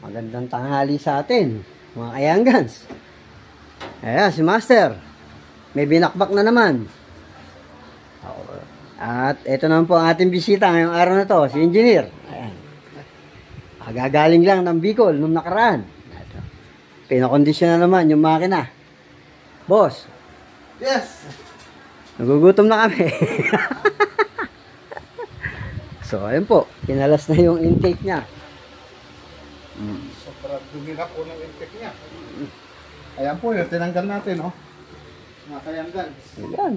Magandang tanghali sa atin, mga kayanggans. Ayan, si Master. May binakbak na naman. At ito naman po ang ating bisita ngayong araw na to, si Engineer. Ayan. Gagaling lang ng Bicol nung nakaraan. Pinakondisyon na naman yung makina. Boss. Yes. Nagugutom na kami. So, ayun po. Pinalas na yung intake niya. Sobrang dumi na po ng intake niya. Ayan po yun, tinanggal natin, oh. Mga kayanggan. Ayan.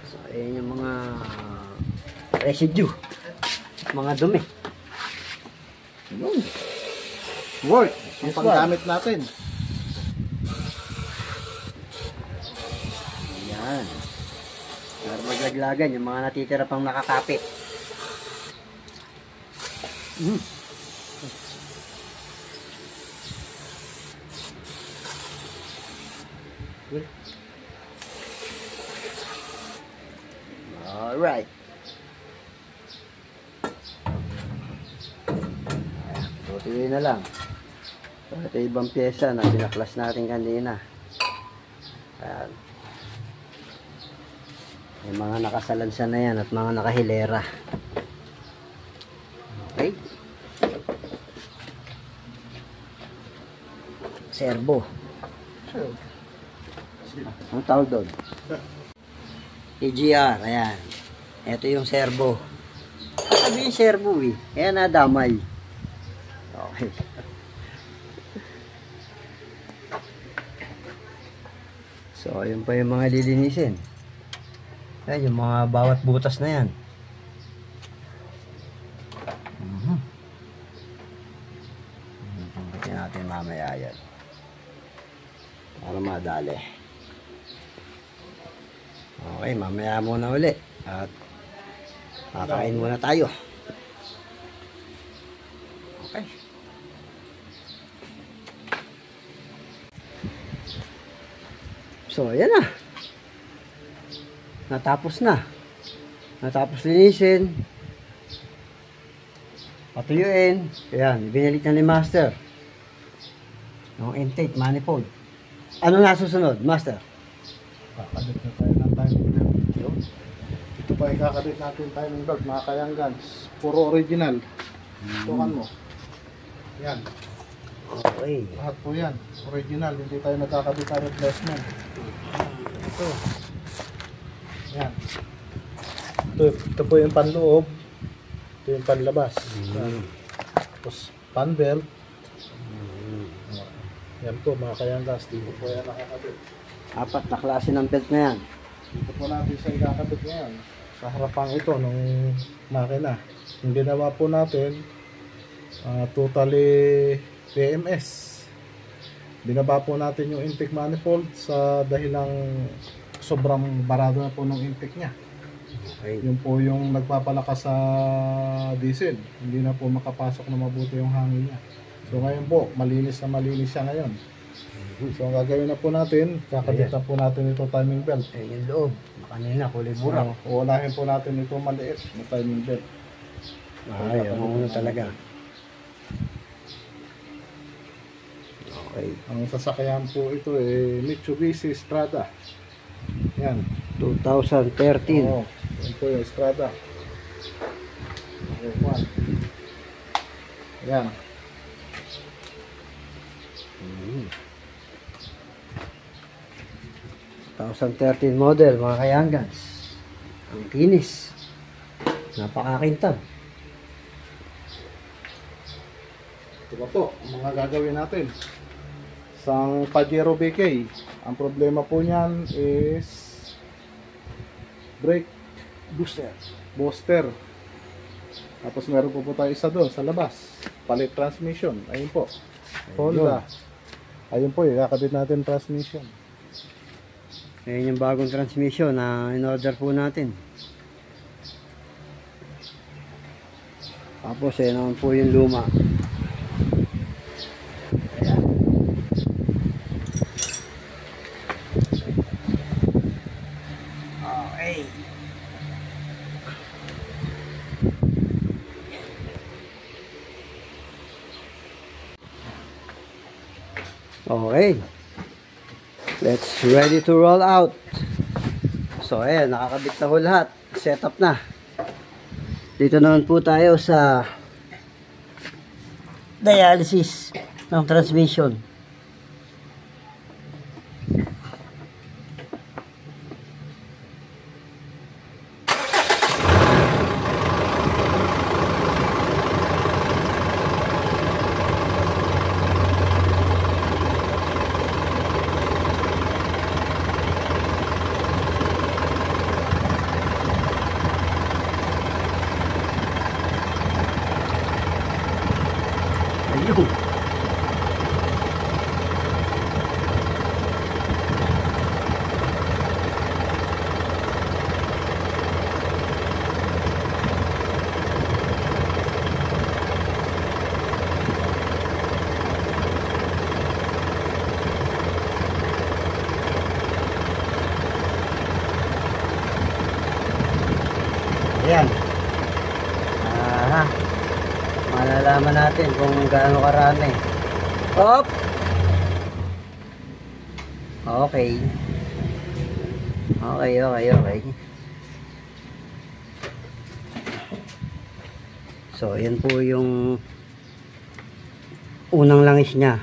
So, ayan yung mga residue. Mga dumi. Ayan. Work. Yung panggamit natin. Ayan. Para maglaglagan yung mga natitira pang nakakapit. Alright. Tutuloy na lang. Ito ibang pyesa na pinaklas natin kanina. Ayan. Yung mga nakasalansan na yan at mga nakahilera. Okay. Servo. Ang tawag doon? EGR. Ayan. Ito yung servo. Sabi yung servo eh. Kaya nadamay. Okay. So, yun pa yung mga lilinisin. Ayan, yung mga bawat butas na yan. Pagkakin natin mamaya yan. Para madali. Okay, mamaya muna uli. At kakain muna tayo. Okay. So, ayan na. Natapos na. Natapos linisin. Patuyuin. Ayan, binalik na ni Master. Yung intake, manifold. Ano na susunod, Master? Kakabit na tayo ng timing belt. Ito pa ikakabit natin timing belt, mga kayanggan. Puro original. Tukan mo. Yan. Okay. Lahat po yan. Original. Hindi tayo nagkakabit ng replacement. Ito. Yan. Ito po yung panloob. Ito yung panlabas. Yan. Tapos pan belt. Yan po mga kayanggas. Dito po yan nakakabit. Apat na klase ng belt na yan. Dito po natin siya ikakabit ngayon. Sa harapang ito ng makina. Yung ginawa po natin, totally PMS. Binaba po natin yung intake manifold sa dahilang sobrang barado na po ng intake niya. Okay. Yun po yung nagpapalakas sa diesel. Hindi na po makapasok na mabuti yung hangin niya. So ngayon po, malinis na malinis siya ngayon. So ang gagawin na po natin, kakabit na po natin ito timing belt. Ayun yung loob. Kanina, kulay burak. Uunahin po natin ito maliit na timing belt. Ay, ang una talaga. Okay. Ang sasakyan po ito Mitsubishi Strada. Yan. 2013. Oo. Yan po yung Strada. Okay, one. Yan. 2013 model, mga kayanggans. Ang kinis. Napakakintab. Ito pa po, ang mga gagawin natin. Isang Pajero BK. Ang problema po niyan is brake booster. Tapos meron po tayo isa doon sa labas. Palit transmission. Ayun po. Honda. Ayun po, ikakabit natin transmission. Ayan yung bagong transmission na in-order po natin. Tapos ayan naman po yung luma. Ayan. Okay. Okay. Let's ready to roll out. So ayan, nakakabit na ho lahat. Setup na. Dito naman po tayo sa dialysis ng transmission. Ayun. Ayan. Malalaman natin kung gaano karami. Op! Okay. Okay. So, yan po yung unang langis niya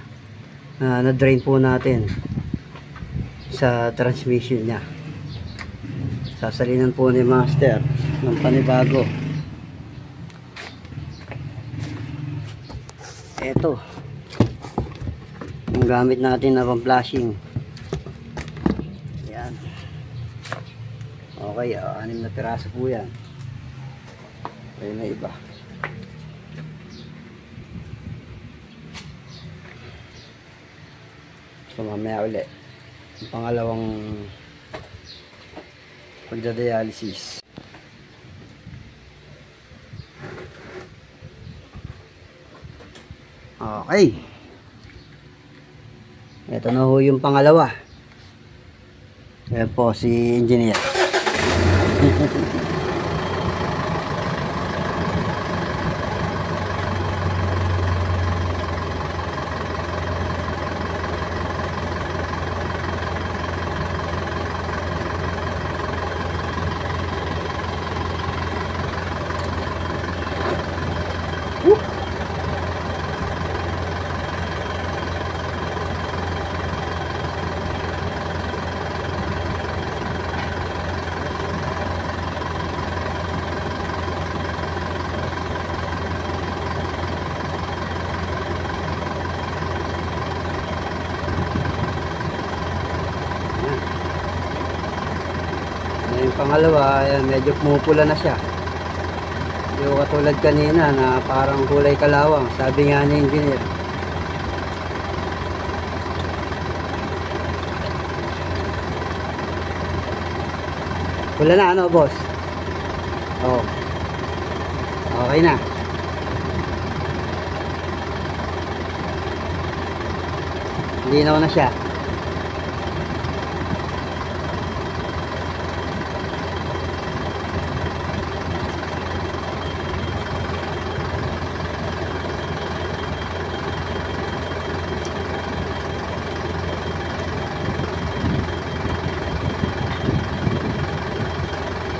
na drain po natin sa transmission niya. Sasalinan po ni Master ng panibago. Ito yung gamit natin na pang-flashing. Yan. Okay, 6 na piraso po yan. Ayun na iba. So mamaya ulit yung pangalawang pagdadialysis. Okay. Ito na ho yung pangalawa. Ayan po si engineer. Yung pangalawa, ayan, medyo pumupula na siya. Hindi ko katulad kanina na parang kulay kalawang. Sabi nga ni engineer. Pula na ano, boss? Oh. Okay na. Linaw na siya.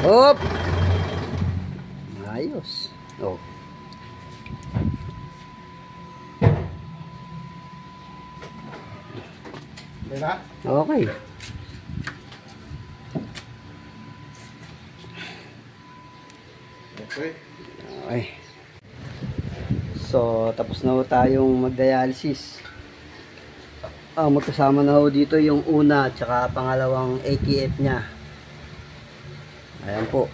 Hop! Ayos. Oh. Diba? Okay. Okay. So, tapos na ho tayong mag-dialysis. Magkasama na ho dito yung una at saka pangalawang ATF niya. Ayan po.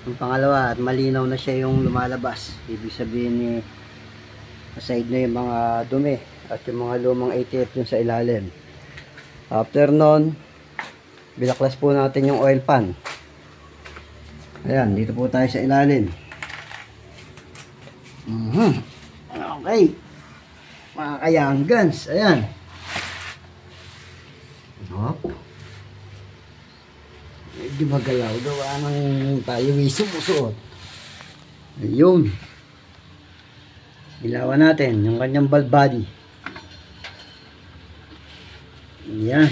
Yung pangalawa at malinaw na siya yung lumalabas. Ibig sabihin ni aside na yung mga dumi at yung mga lumang ATF yung sa ilalim. After nun, binaklas po natin yung oil pan. Ayan, dito po tayo sa ilalim. Okay. Mga kayanggans. Ayan. Hop. Medyo magalaw daw. Anong tayo sumusuot. Ayun. Ilawan natin yung kanyang valve body. Yan.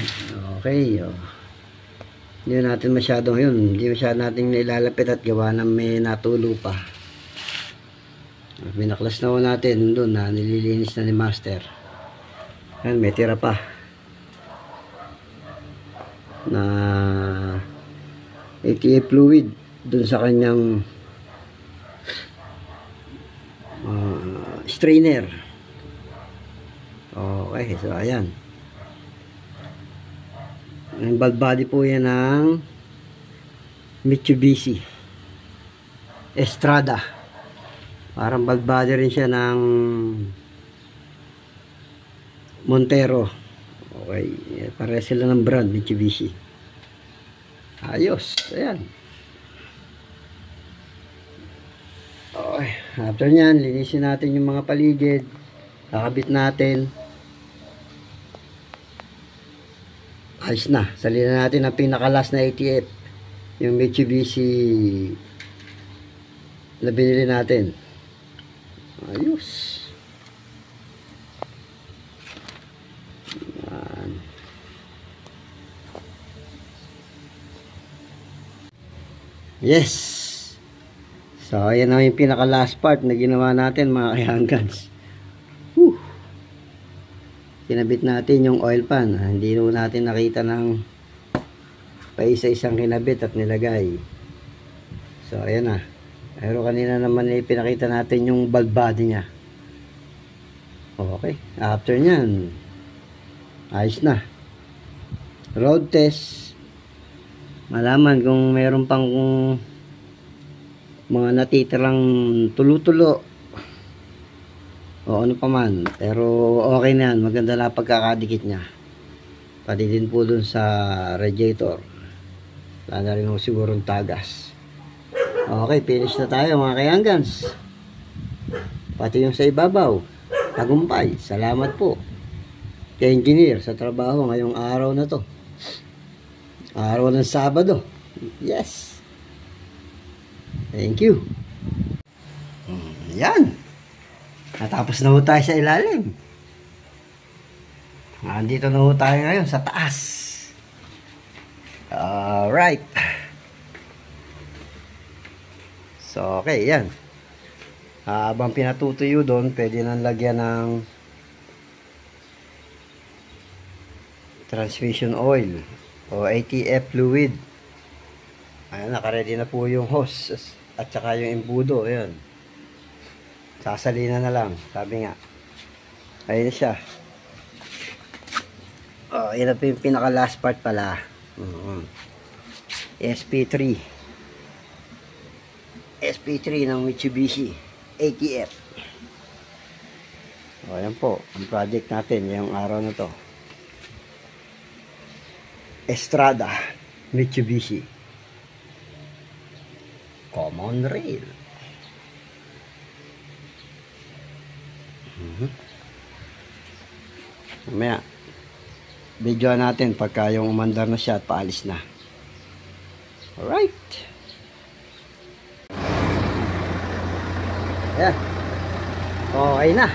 Okay. Oh. Hindi natin masyadong yun. Hindi masyadong natin nilalapit at gawa na may natulo pa. Binaklas na ho natin doon na nililinis na ni Master. Yan, may tira pa. Na ATA fluid doon sa kanyang strainer. Okay, so ayan. Ang valve body po yan ng Mitsubishi Estrada. Parang valve body rin siya ng Montero. Okay, pareha sila ng brand Mitsubishi. Ayos, ayan. Okay, after nyan, linisin natin yung mga paligid. Kakabit natin. Ayos na. Salina natin ang pinakalas na ATF. Yung Mitsubishi na binili natin. Ayos. Yan. Yes. So, ayan na yung pinaka last part na ginawa natin mga kayanggans. Kinabit natin yung oil pan. Hindi natin nakita ng paisa-isang kinabit at nilagay. So, ayan na. Pero kanina naman pinakita natin yung valve body niya. Okay. After nyan, ayos na. Road test. Malaman kung meron pang mga natitirang tulo-tulo o ano pa man, pero okay na yan, maganda na pagkakadikit niya, pati din po dun sa radiator. Wala na rin ho sigurong tagas. Okay, finish na tayo mga kayanggans, pati yung sa ibabaw. Tagumpay. Salamat po kay engineer sa trabaho ngayong araw na to, araw ng Sabado. Yes, thank you. Yan. Natapos na ho tayo sa ilalim. Nandito na ho tayo ngayon sa taas. Alright. So, okay, yan. Habang pinatutuyo doon, pwede nang lagyan ng transmission oil o ATF fluid. Ayan, nakaready na po yung hose at saka yung embudo. Ayan. Sasalina na lang, sabi nga. Ayun siya. Oh, yun na yung pinaka last part pala. SP3. SP3 ng Mitsubishi ATF. O, yan po. Ang project natin, yung araw na to. Estrada Mitsubishi Common Rail. Mamaya video natin pagka yung umandar na siya at paalis na. Alright. Ayan. Okay na.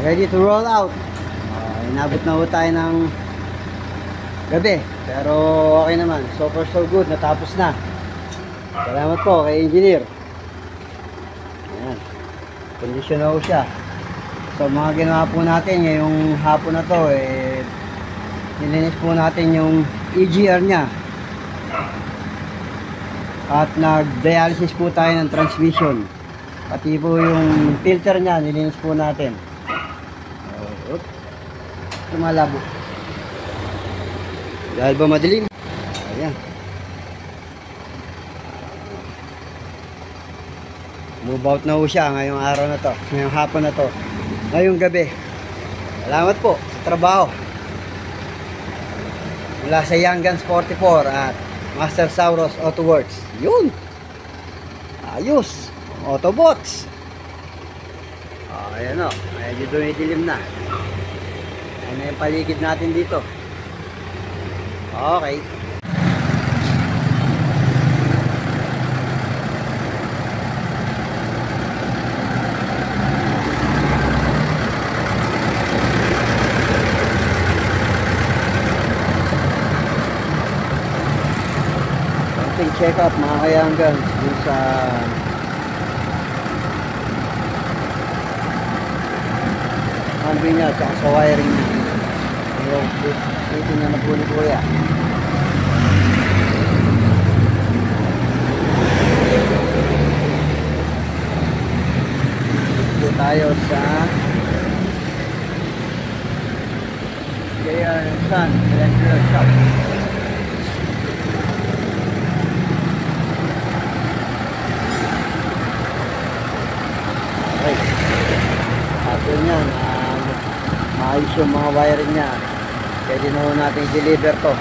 Ready to roll out. Inabot na ho tayo ng gabi, pero okay naman. So far so good. Natapos na. Salamat po kay engineer. Ayan. Kondisyon na ho siya. So mga ginawa po natin ngayong hapon na to, nilinis po natin yung EGR nya at nag-dialysis po tayo ng transmission, pati po yung filter nya nilinis po natin. Tumalabo dahil ba madilim. Ayan, move out na ho siya ngayong araw na to, ngayong hapon na to, ngayong gabi. Salamat po sa trabaho mula sa Young Guns 44 at Master Sauros Auto Works. Yun, ayos, Autobots. Ayan o, medyo dumidilim na. Ayan na yung paligid natin dito. Okay. check up mga kayanggan dun sa hambing niya at sa wiring niya. Titingnan na po ni Kuya. Dito tayo sa J.R. Sun Electrical Shop. Okay. After nyan, maayos yung mga wiring niya. Pwede na natin i-deliver to.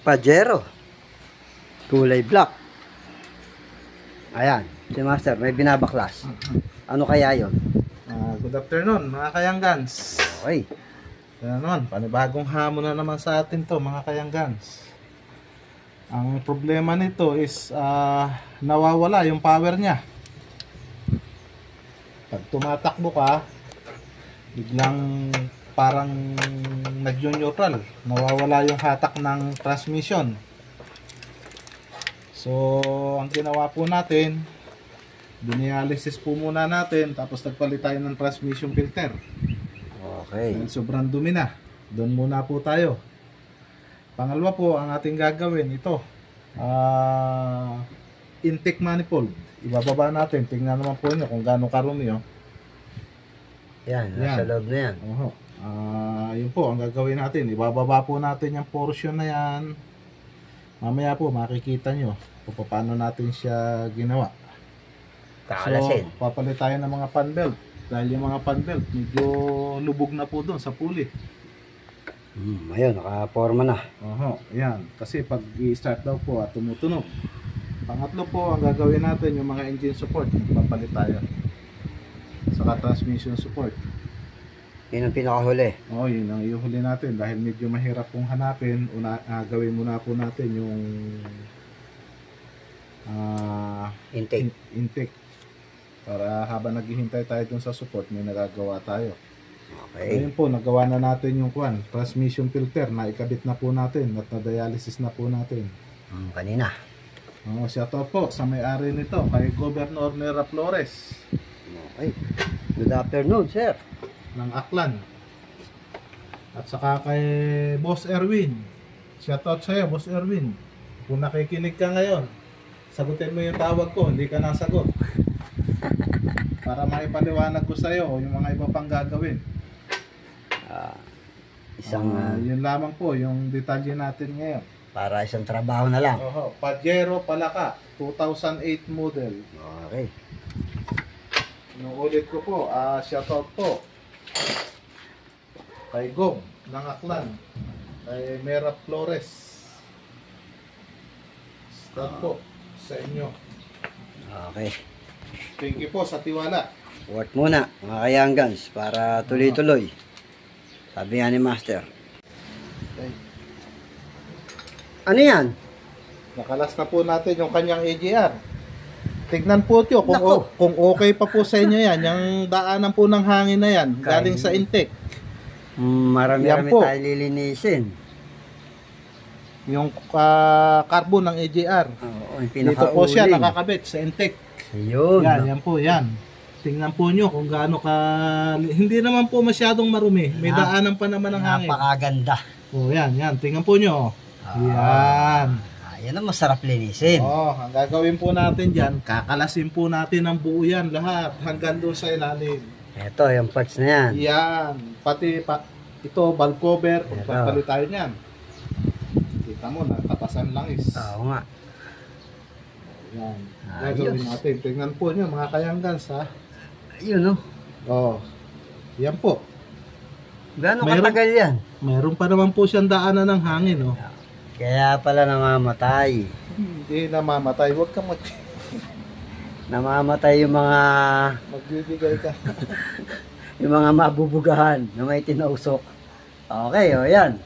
Pajero. Kulay black. Ayan. Si Master, may binabaklas. Ano kaya yon? Good afternoon mga kayanggans. Okay. Yan naman, panibagong hamon na naman sa atin to mga kayanggans. Ang problema nito is nawawala yung power niya. Pag tumatakbo ka, biglang parang nag-neutral, nawawala yung hatak ng transmission. So ang ginawa po natin, dinialysis po muna natin, tapos nagpalit tayo ng transmission filter. Okay. Dahil sobrang dumi na, doon muna po tayo. Pangalawa po, ang ating gagawin ito, intake manifold. Ibababa natin, tingnan naman po nyo kung gaano karumi. Yan, nasa loob na yan. Yun po ang gagawin natin, ibababa po natin yung portion na yan. Mamaya po makikita nyo kung paano natin siya ginawa. Kakalasin. So papalit tayo ng mga fan belt, dahil yung mga fan belt medyo lubog na po doon sa pulley. Ayun, nakaporma na. Yan, kasi pag i-start daw po at tumutunog. Pangatlo po, ang gagawin natin yung mga engine support, papalit tayo. Saka transmission support. Yun ang pinakahuli. Yun ang iuhuli natin dahil medyo mahirap pong hanapin. Gawin muna po natin yung intake. Para habang naghihintay tayo dun sa support, may nagagawa tayo. Okay. Ngayon po, nagawa na natin yung transmission filter na ikabit na po natin at na-dialysis na po natin. Kanina. Shoutout po sa may-ari nito, kay Governor Nera Flores. Okay. Good afternoon, sir. Ng Aklan. At saka kay Boss Erwin. Shoutout sa'yo, Boss Erwin. Kung nakikinig ka ngayon, sagutin mo yung tawag ko, hindi ka nasagot. Para maipaliwanag ko sa'yo yung mga iba pang gagawin. Yun lamang po, yung detalye natin ngayon. Para isang trabaho na lang. Pajero Palaka, 2008 model. Okay. Inuulit ko po, shoutout po kay Gob ng Aklan, kay Mera Flores. Start po sa inyo. Okay. Thank you po sa tiwala. Work muna mga kayanggans para tuloy-tuloy. Sabi nga ni Master. Okay. Ano yan? Nakalas na po natin yung kanyang AGR. Tignan po ito kung okay pa po sa inyo yan. Yung daanan po ng hangin na yan, galing sa intake. Marami-rami tayo lilinisin. Yung carbon ng AGR. Dito po siya nakakabit sa intake. Ayun. Yan po yan. Tingnan po nyo kung gaano ka... Hindi naman po masyadong marumi. May daanan pa naman ng hangin. Napakaganda. Yan. Tingnan po nyo. Yan. Yan ang masarap linisin. Ang gagawin po natin dyan, kakalasin po natin ang buo yan lahat hanggang doon sa ilalim. Ito, yung parts na yan. Yan. Pati ito, valve cover, pagpapalit tayo niyan. Kita mo, nakatasan langis. Oo nga. Yan. Gagawin natin. Tingnan po nyo mga kayanggans ha. Ayun Yan po. Gano'ng katagal yan? Meron pa naman po siyang daanan ng hangin Kaya pala namamatay. Hindi namamatay. Huwag kang namamatay yung mga... Magbibigay ka. yung mga mabubugahan na may tinausok. Okay, yan.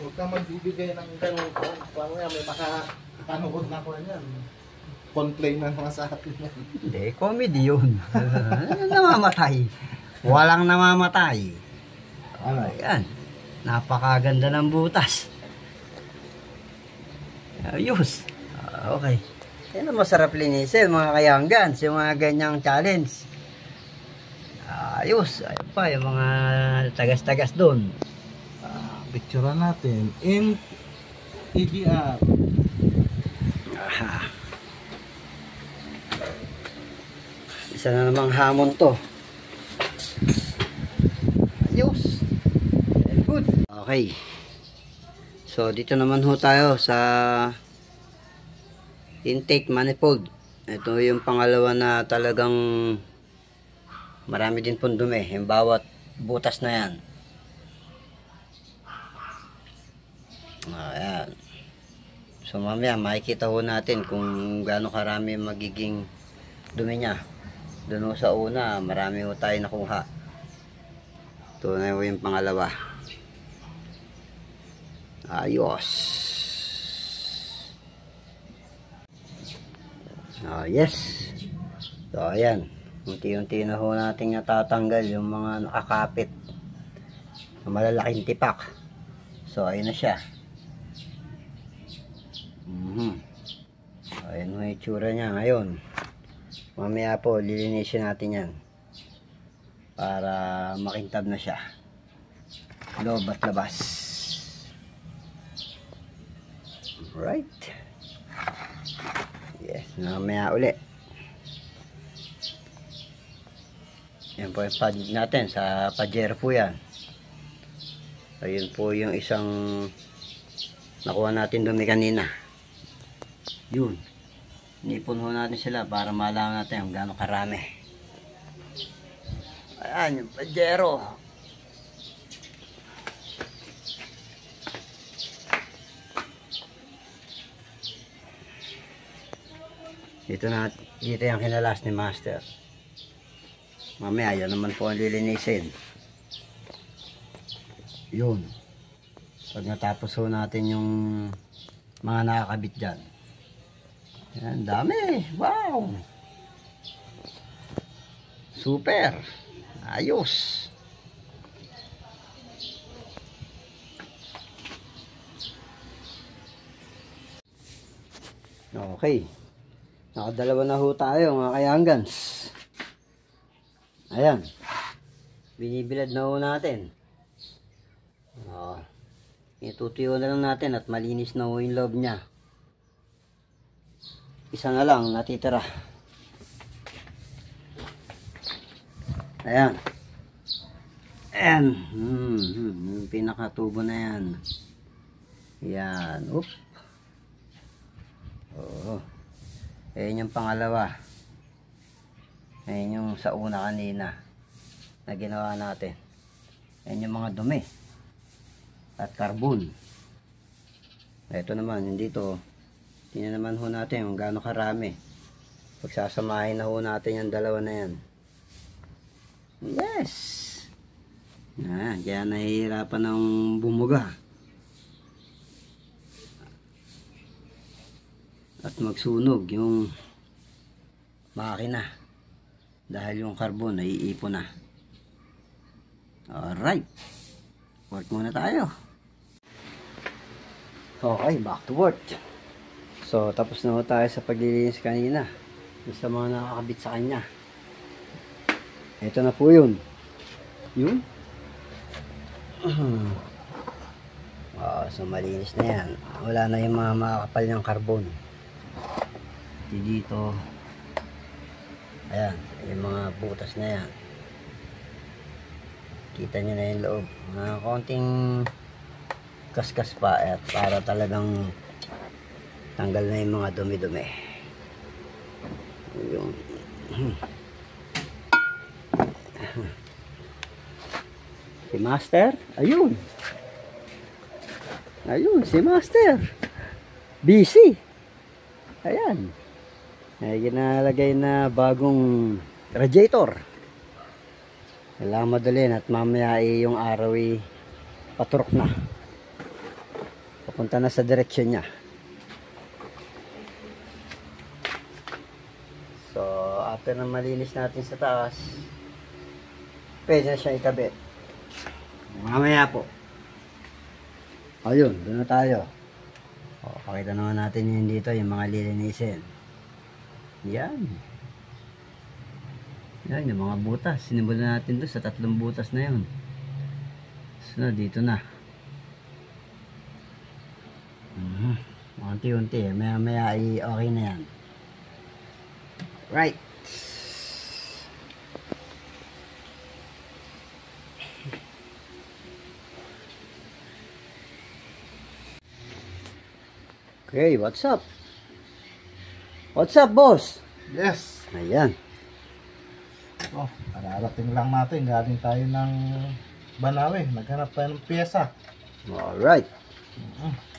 Huwag kang magbibigay ng ganun. Paano yan, may makapanood na ko yan. complain na naman sa atin yan. Hindi, comedy yun. Namamatay. Walang namamatay. Ayan. Napakaganda ng butas. Ayos. Okay. Yan ang masarap linisin mga kayanggans. Yung mga ganyang challenge. Ayos. Ayun pa yung mga tagas-tagas doon. Picturean natin in EDR. Aha. Isa na namang hamon to. Ayos. Very good. Okay. So dito naman ho tayo sa intake manifold. Ito yung pangalawa na talagang marami din pong dumi. Yung bawat butas na yan. Ayan. So mamaya makikita ho natin kung gaano karami magiging dumi niya. Doon ho sa una, marami ho tayo nakuha. Ito na ho yung pangalawa. Ayos. Yes. So ayan. Unti-unti na ho natin natatanggal yung mga nakakapit na malalaking tipak. So ayun na siya. Ayan mo yung itsura niya ngayon. Mamaya po lilinisin natin yan para makintab na siya, loob at labas. Right. Yes, mamaya uli. Yan po yung pad natin sa pajero po yan. Ayun po yung isang nakuha natin dumi kanina. Yun. Nipon ho natin sila para malaman natin kung gaano karami. Ayan yung pajero. Dito yung kinalas ni Master. Mamaya yan naman po ang lilinisin. Yun. Pag natapos ho natin yung mga nakakabit dyan. Yan, dami. Wow. Super. Ayos. Okay. Nakadalawa na ho tayo mga kayanggans. Ayan. Binibilad na ho natin. Itutuyo na lang natin at malinis na ho yung loob niya. Isa na lang natitira. Ayan. Ayan. Yung pinakatubo na yan. Ayan. Oop. Oo. Ayan yung pangalawa. Ayan yung sa una kanina na ginawa natin. Ayan yung mga dumi at carbon. Ito naman, yung dito tingnan naman ho natin kung gaano karami. Pagsasamahin na ho natin yung dalawa na yan. Yes. Kaya nahihirapan ng bumuga at magsunog yung makina dahil yung carbon naiipon na. Alright, work muna tayo. Okay, back to work. So tapos na ho tayo sa paglilinis kanina sa mga nakakabit sa kanya. Ito na po yun. So malinis na yan. Wala na yung mga makakapal ng carbon dito. Ayan, yung mga butas na yan. Kita nyo na yung loob. Konting kaskas pa at para talagang tanggal na yung mga dumi-dumi. Yung si Master, ayun si Master busy. Ayan, ay ginalagay na bagong radiator. Kailangan madalhin at mamaya yung araw paturok na, papunta na sa direksyon niya. after na malinis natin sa taas, pwede na siya ikabit. Mamaya po. Ayun, doon na tayo. O, pakita naman natin yun dito, yung mga lilinisin. Yan. Yan, yung mga butas. Sinimulan natin doon sa 3 butas na yun. So, dito na. Unti-unti. Maya-maya ay okay na yan. Right. Okay, what's up? What's up, boss? Yes. Ayan. Oh, kararating lang natin. Galing tayo ng Banawe. Naghanap tayo ng pyesa. Alright.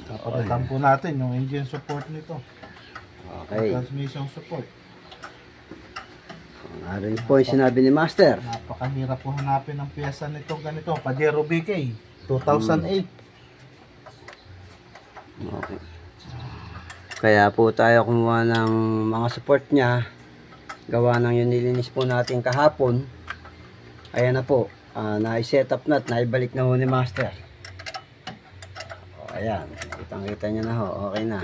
Napalitan po natin yung engine support nito. Okay. Transmission support. Narin po yung sinabi ni Master. Napakahirap po hanapin ang pyesa nito ganito. Pajero BK 2008. Okay. Kaya po tayo kumuha ng mga support niya. Gawa ng yung nilinis po natin kahapon. Ayan na po. Na-set up na at naibalik na ho ni Master. O, ayan. Kitang-kita niya na ho. Okay na.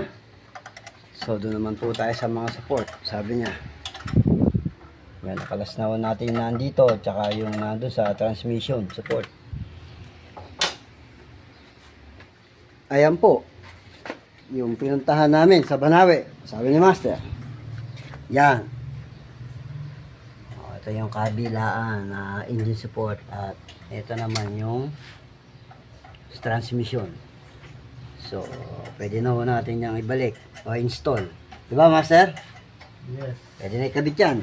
So, doon naman po tayo sa mga support. Sabi niya. Yan, nakalas na ho natin nandito. Tsaka yung nandun sa transmission support. Ayan po. Yung pinuntahan namin sa Banawe. Sabi ni Master. Yan. Ito yung kabilaan na engine support at ito naman yung transmission. So, pwede na ho natin yung ibalik o install. Diba, Master? Yes. Pwede na ikabit yan.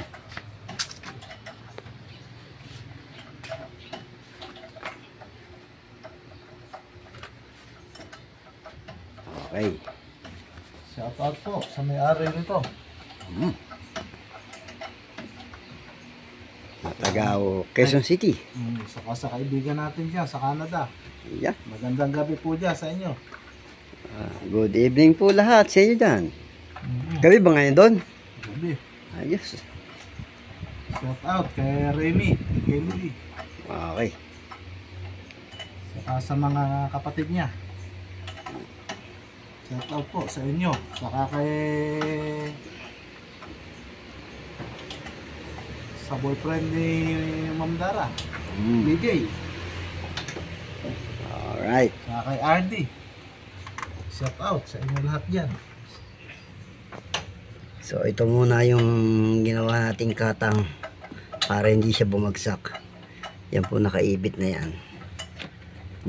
Okay. Shout out po sa may-ari nito. Taga Quezon City. Saka sa kaibigan natin dyan sa Canada. Yeah. Magandang gabi po dyan sa inyo. Good evening po lahat sa inyo dyan. Gabi ba ngayon doon? Gabi. Ayos. Shout out kay Remy, kay Lily. Okay. Saka sa mga kapatid niya. Shout out po sa inyo. Saka kay sa boyfriend ni Ma'am Dara. BJ. Alright. Saka kay RD. Shout out sa inyo lahat dyan. So ito muna yung ginawa nating katang para hindi siya bumagsak. Yan po nakaibit na yan.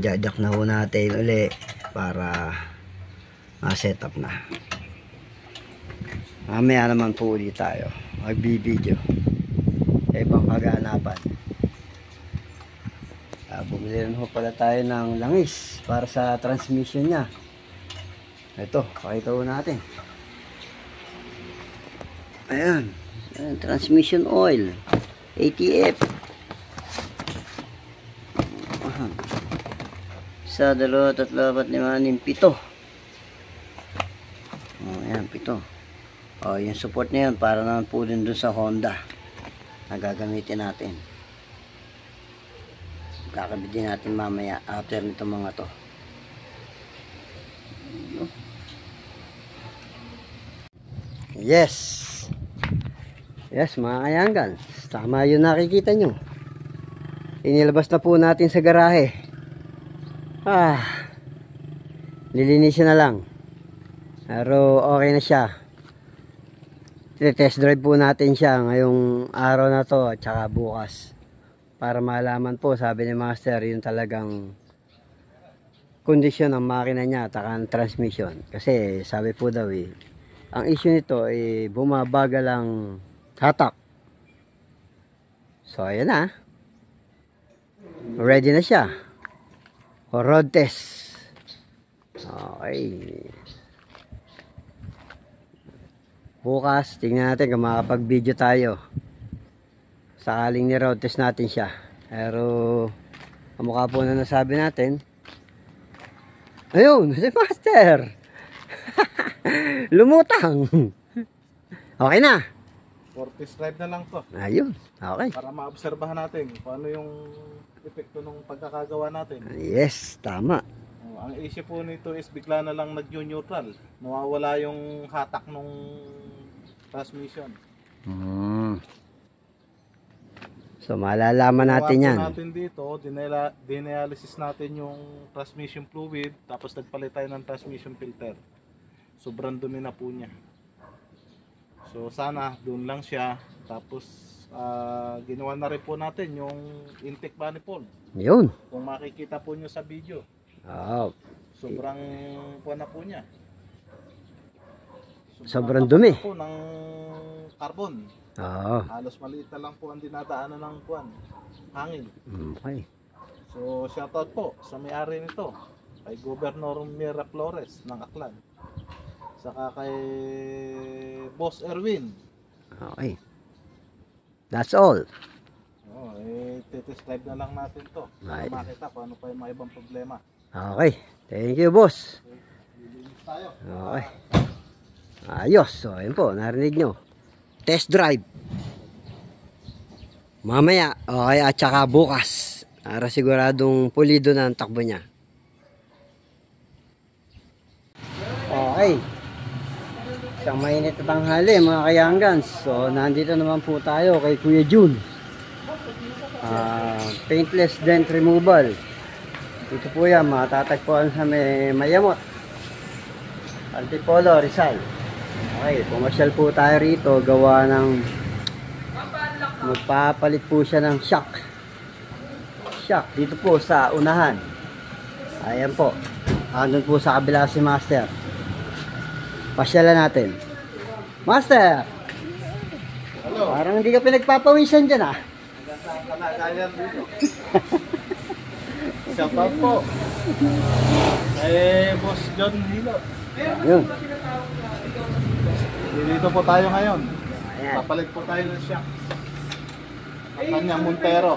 Jadak na ho natin uli para ma-set up na. Mamaya naman po ulit tayo. Magbibideo. Ibang kaganapan. Bumili rin ho pala tayo ng langis para sa transmission niya. Ito, pakita ho natin. Ayan. Ayan, transmission oil. ATF. Isa, dalawa, tatlo, apat, lima, anim, 7. Ayan, 7. Yung support na yan para naman po din dun sa Honda na gagamitin natin. Kakabitin natin mamaya after nito mga to. Yes. Yes, mga kayanggan. Tama yun nakikita nyo. Inilabas na po natin sa garahe. Lilinisin na lang. Pero okay na siya. Test drive po natin siya ngayong araw na to at saka bukas. Para malaman po, sabi ni Master, yun talagang kondisyon ng makina niya at ang transmission. Kasi sabi po daw ang issue nito ay bumabagal ang hatak. So ayan na. Ready na siya. O road test. Okay. Bukas, tingnan natin kung makapag-video tayo. Sakaling ni-road test natin siya. Pero, ang mukha po na nasabi natin. Ayun, si Master! Lumutang! Okay na. Fortis drive na lang to. Ayun. Okay. Para maobserbahan natin kung ano yung epekto ng pagkakagawa natin. Yes, tama. Ang issue po nito is bigla na lang nag-neutral. Nawawala yung hatak ng transmission. So malalaman natin yan. Natin dito, dinyalisis natin yung transmission fluid, tapos nagpalit tayo ng transmission filter. Sobrang dumi na po niya. So sana doon lang siya. Tapos ginawa na rin po natin yung intake manifold. Yun. Kung makikita po nyo sa video. Sobrang kuha na po niya. Sobrang dumi po ng carbon. Halos maliit na lang po ang dinadaanan ng kuwan, hangin. Okay. So shoutout po sa may-ari nito, kay Governor Mira Flores ng Aklan, saka kay Boss Erwin. Okay. That's all. Test drive na lang natin to para makita kung ano pa yung mga ibang problema. Okay. Thank you, boss. Lilinis tayo. Okay. Ayos. So, ayun po. Narinig nyo. Test drive. Mamaya. Okay. At saka bukas. Para siguradong pulido na ang takbo niya. Okay. Isang mainit na tanghali mga kayanggans. So, nandito naman po tayo kay Kuya Jun. Paintless dent removal. Ito po yan, matatagpuan sa Mayamot, Antipolo, Rizal. Okay, pumasyal po tayo rito. Gawa ng magpapalit po siya ng shock dito po sa unahan. Ayan po, andun po sa kabila si Master. Pasyalan natin. Master, hello. Parang hindi ka pinagpapawisan dyan ah. Shout out po Boss John Hilot. Yun. Dito po tayo ngayon. Ayan. Papalit po tayo ng shock ang kanyang Montero.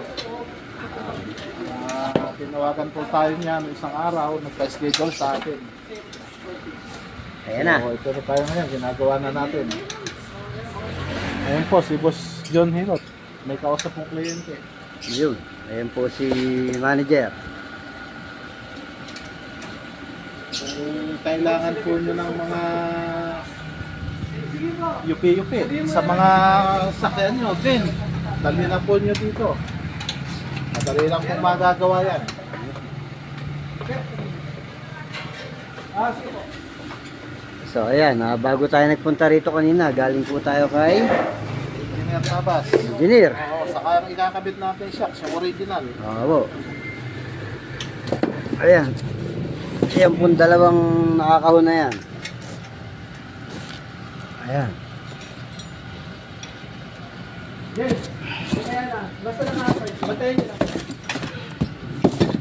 Tinawagan po tayo niya noong isang araw, nagpa-schedule sa atin. Ayan na. So, ito na tayo ngayon, ginagawa na natin. Ayan po si Boss John Hilot, may kausap pong kliyente. Yun. Ayan po si manager. Kung kailangan po nyo ng mga yupi-yupi sa mga sakyan nyo din, dali na po nyo dito. Madali lang kung magagawa yan. So ayan, bago tayo nagpunta rito kanina, galing po tayo kay Engineer Tabas. Engineer. Oo, saka yung ikakabit natin shock, yung original. Oo. Ayan. Ayan po dalawang nakakahon na yan. Ayan.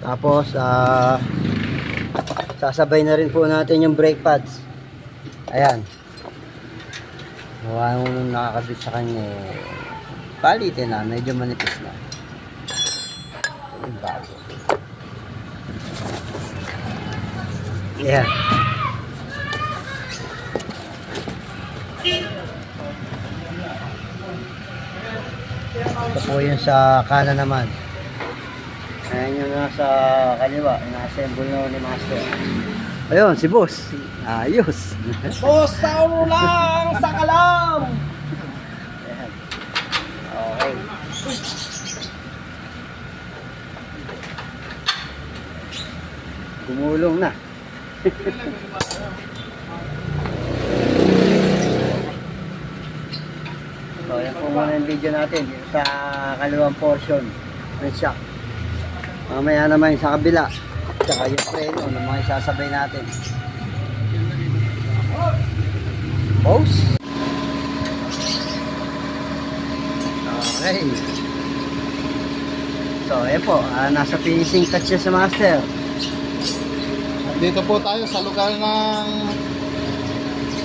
Tapos, sasabay na rin po natin yung brake pads. Ayan. Gawa nung nakakabit sa kanya. Palitin na, medyo manipis na. Yung bago. Ayan. Ito po yun sa kanan naman. Ayan yung nasa kaliwa. Ina-assemble na ni Master. Ayun, si Boss. Ayos. Boss, sauro lang! Saka lang! Ayan. Okay. Gumulong na. So, yan po muna yung video natin dito sa kaliwang portion ng shock. Mamaya naman sa kabila. Tsaka yung preno na mga isasabay natin. Pause. Okay. So, yan po. Nasa finishing touch siya sa Master. Dito po tayo sa lugar ng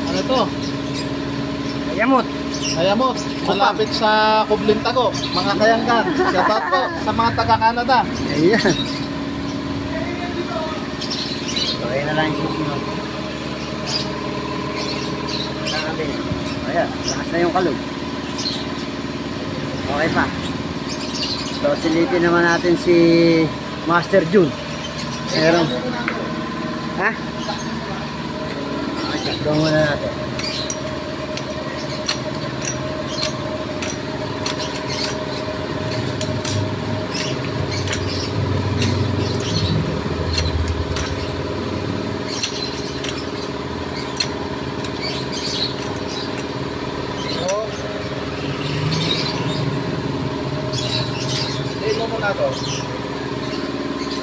ano to? Ayamot. Ayamot, malapit sa Kublintago, mga kayanggan. Shoutout po sa mga taga-Canada. Ayan. So, ayun na lang yung susunod. Ayan, lakas na yung kalog. Okay pa. So, silipin naman natin si Master June. Meron. Ha? Okay, check muna natin.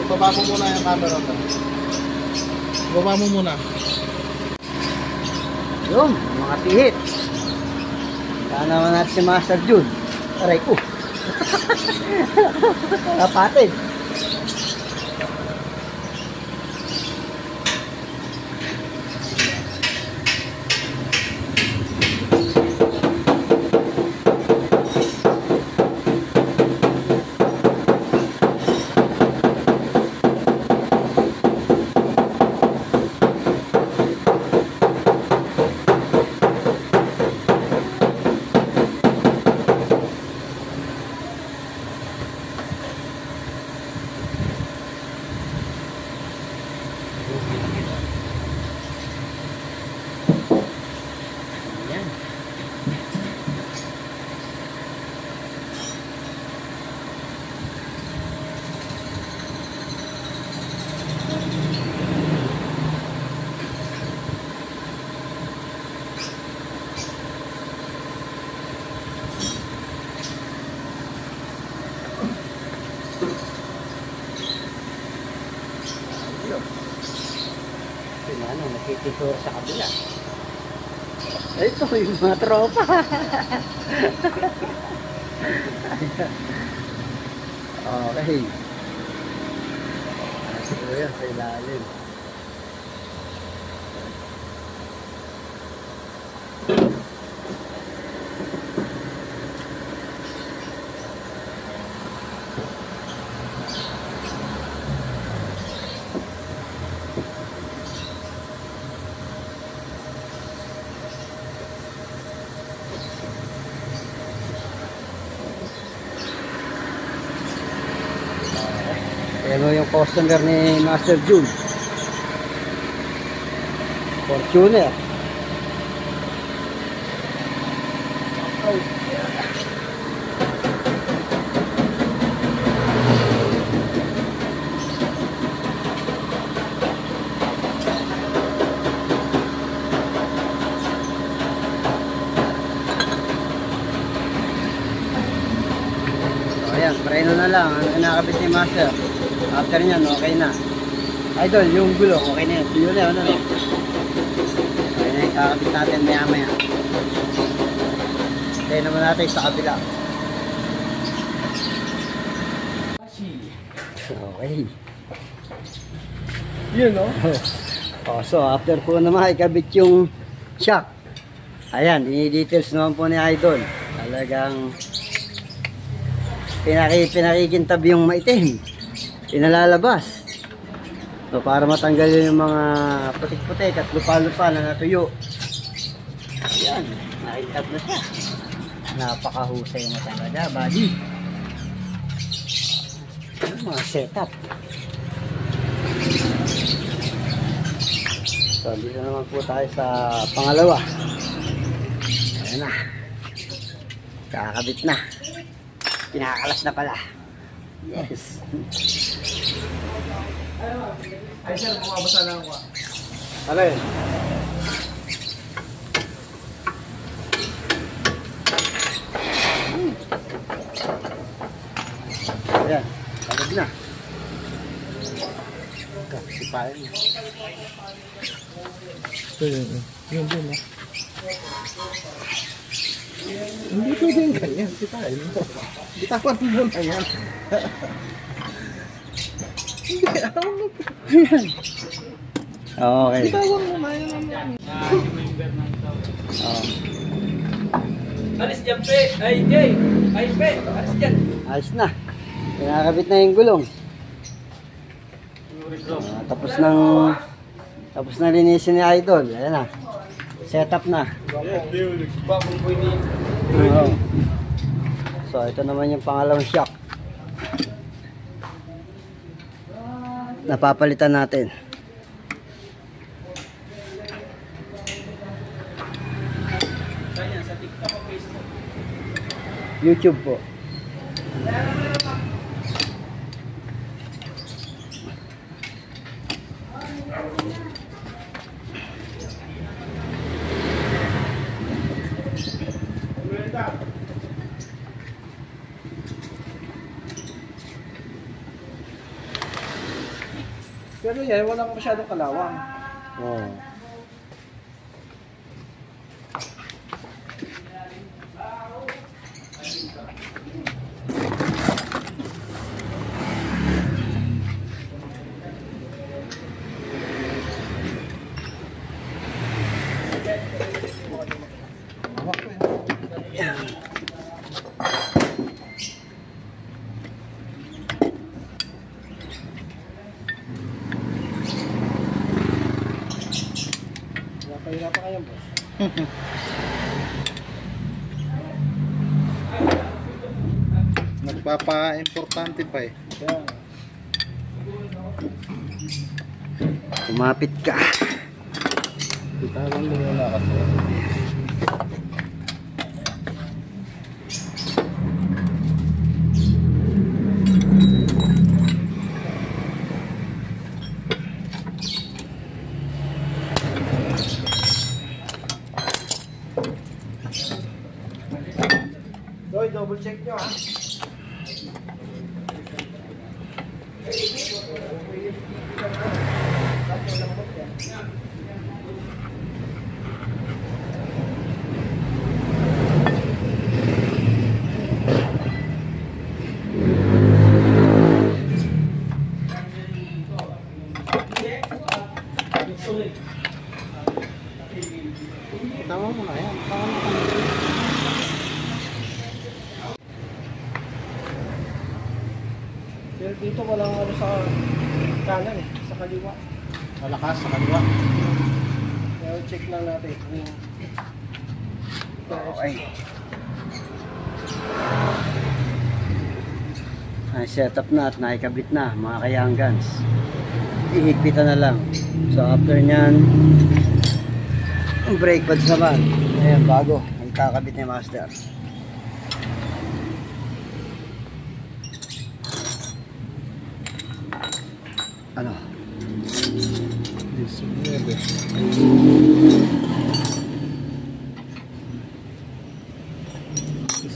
Baba mo muna yung camera ko. Baba mo muna. Yun, mga pihit. Saan naman natin si Master June? Aray ko. Kapatid. Ano, nakikitur sa kabila. Ito yung mga tropa. Okay. Ito yan sa ilalim. Ano yung customer ni Master June? Fortuner. Oh. So, ayan, preno na lang ang nakakabit ni Master. After nyan, okay na. Idol, yung gulong, okay na yun. Yun na, ano na. Okay na, kakabit natin maya-maya. Tayo naman natin sa kabila. Okay. Yun, no? Oh, so, after po naman ikabit yung shock. Ayan, ini-details naman po ni Idol. Talagang pinakikintab yung maitim. Pinalalabas. So, para matanggal yung mga putik-putik at lupa-lupa na natuyo. Ayan, nakitab na siya. Napakahusay mo talaga, buddy. Yung mga setup. So, dito naman po tayo sa pangalawa. Ayan na. Kakabit na. Pinakalas na pala. Yes. Ay, sir, bumabasa lang ako. Ano yun? Ayan, agad na. Sipain mo. Ito yun. Yun din, eh. Hindi pwede yung ganyan. Sipain mo. Bitawan mo na yan. Hindi, alam mo. Okay. Bitawan mo na yan. Alis dyan, pe. Ay, Jay. Ay, pe. Alis dyan. Ayos na. Pinakabit na yung gulong. Tapos na linisin ni Idol. Ayan na. Setup na. Oo. So, ito naman yung pangalawang shock. Napapalitan natin. Sa TikTok o Facebook? YouTube po. Pero yan, walang masyadong kalawang. Oh. Pahirapan kayo, boss. Nagpapa-importante pa eh. Kaya, Kumapit ka. bitawan mo muna kasi. Doy, double check nyo ha. Tama mo na yan. Tama mo na. Pero dito walang ano sa kanan eh, sa kaliwa. Malakas sa kaliwa. Pero check lang natin kung Okay. Ay, setup na at naikabit na mga kayanggans. Ihigpitan na lang. So after nyan, ang brake pads naman. Ayan, bago. Ang kakabit ni Master. Ano?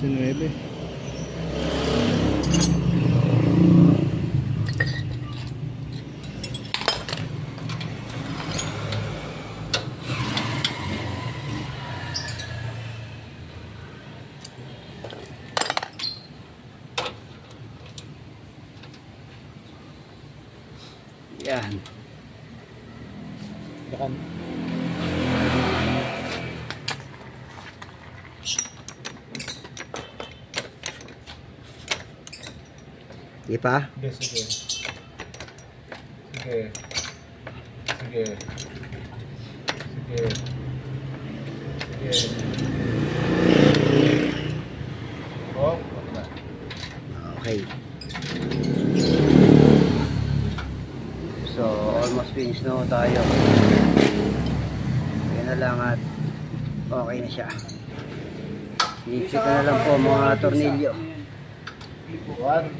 19. Yan. Yakan. Di pa? Sige, sige. Sige. Sige. Sige. Sige. Oh, okay na. Okay. So, almost finished na tayo. Yan na lang at okay na siya. Iniksit na lang po mga tornilyo. One.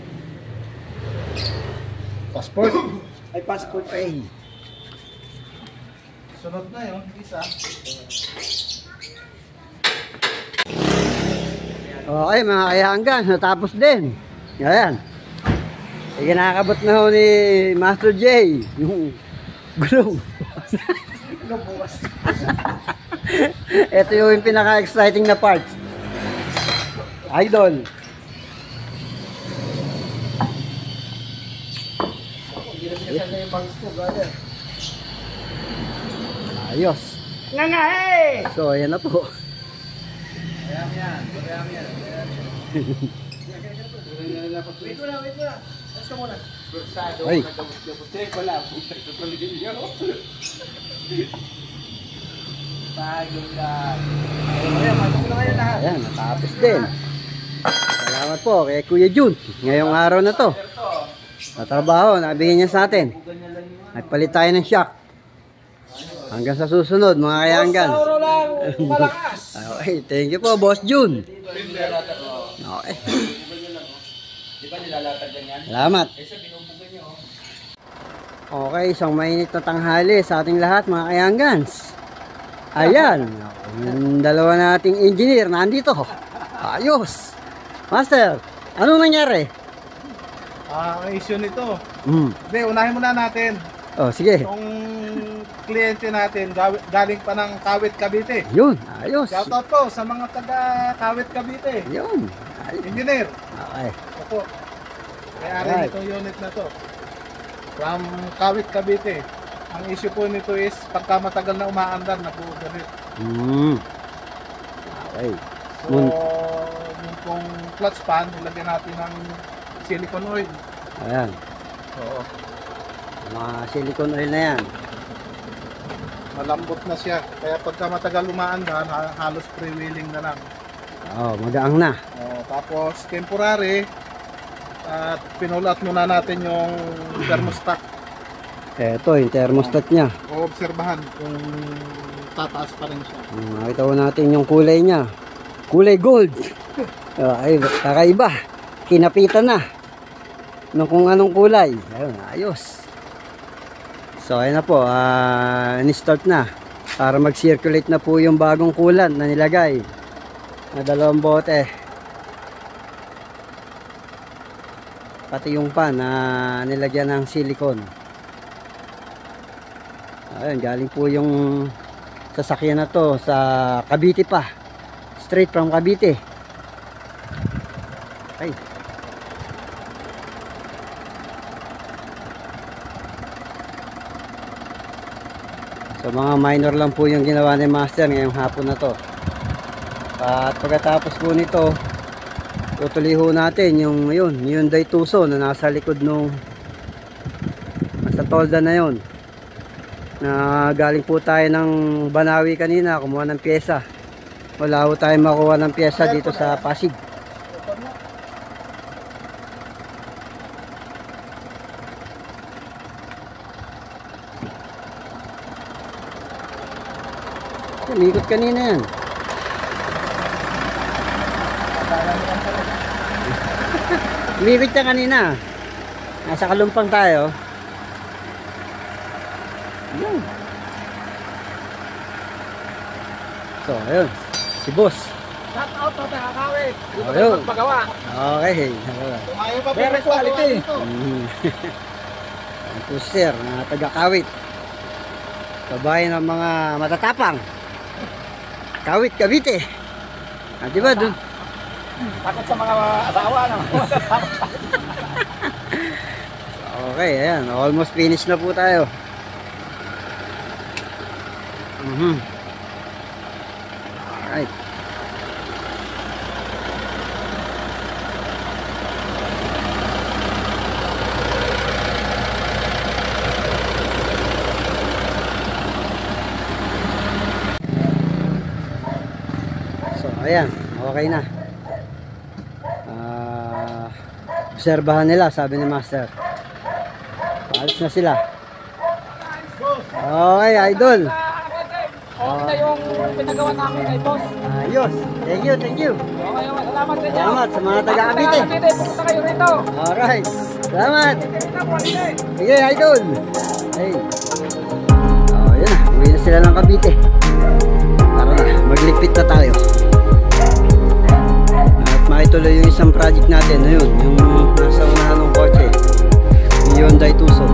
Passport. Ay, passport pa eh. Sunod na yun, isa. Okay mga kayanggan, natapos din. Ayan. Kinakabot na ho ni Master J yung gulong. Ito yung pinaka-exciting na part. Idol. Ayos. Nga nga eh! So, ayan na po. Ayan yan. Wait mo na. Let's go muna. Ay. Check ko na. Tutuligin nyo. Pagod ka. Ayan, matong na kayo lahat. Ayan, natapos din. Salamat salamat po kay Kuya Jun. Ngayong araw na to. Sa trabaho, nabigyan niya sa atin. Nagpalit tayo ng shock. Hanggang sa susunod, mga kayanggan. Okay, thank you po, Boss Jun. Okay. Salamat. Okay, isang mainit na tanghali sa ating lahat, mga kayanggans. Ayan, yung dalawa nating engineer nandito. Ayos. Master, anong nangyari? Ang issue nito. Mm. Hindi, unahin muna natin. Oh, sige. Yung kliyente natin, galing pa ng Kawit, Cavite. Yun, ayos. Shoutout po sa mga taga Kawit, Cavite. Yun. Ayos. Engineer. Okay. Opo. May-ari Alright. nitong unit na to. From Kawit, Cavite. Ang issue po nito is pagka matagal na umaandar, nag-overheat. Okay. So, yung pong clutch pan, nilagyan natin ng silicone oil. Ayan. Oo. Mga silicone oil na yan. Malambot na siya. Kaya pagka matagal umaandar, halos freewheeling na lang. Oh, magaang na. Tapos temporary, at pinulat muna natin yung thermostat. Eto, yung thermostat niya. Obserbahan kung tataas pa rin siya. Makita ko natin yung kulay niya. Kulay gold. Ay, kakaiba. Kinapitan na. Nung kung anong kulay. Ayun, ayos. So, ayun na po. In-start na. Para mag-circulate na po yung bagong coolant na nilagay. Na 2 bote. Pati yung pan na nilagyan ng silicone. Ayun, galing po yung sasakyan na to sa Cavite pa. Straight from Cavite. Ay. So mga minor lang po yung ginawa ni Master ngayong hapon na to. At pagkatapos po nito, tutuloy ho natin yung Hyundai Tucson na nasa likod nung nasa tolda na yon. Na galing po tayo ng Banawi kanina, kumuha ng pyesa. Wala po tayo makuha ng pyesa dito sa Pasig. Umikot kanina yan. Umikot siya kanina. Nasa Kalumpang tayo. Ayun. So, ayun. Si boss. Shout out to taga Kawit. Dito Ayun. kayo magpagawa. Okay. Tumayo pa Very quality. Ang puster na taga-Kawit. Kabayan ng mga matatapang. Kawit, Cavite. Di ba dun? Takot sa mga asawa, no? Okay, ayan. Almost finished na po tayo. Alright. So, ayan. Okay na. Obserbahan nila, sabi ni Master. Paalis na sila. Okay, idol. Okay na yung pinagawa namin kay boss. Ayos. Thank you, thank you. Okay, salamat sa inyo. Salamat sa mga taga-Cavite. Pupunta kayo rito. Alright. Salamat. Kita po, hindi. Sige, idol. Hey. Oh, yun na. Uwi na sila ng Cavite. Tara na, magligpit na tayo. At makituloy yung isang project natin. Ayun, yung nasa unahan ng kotse. Yung Hyundai Tucson.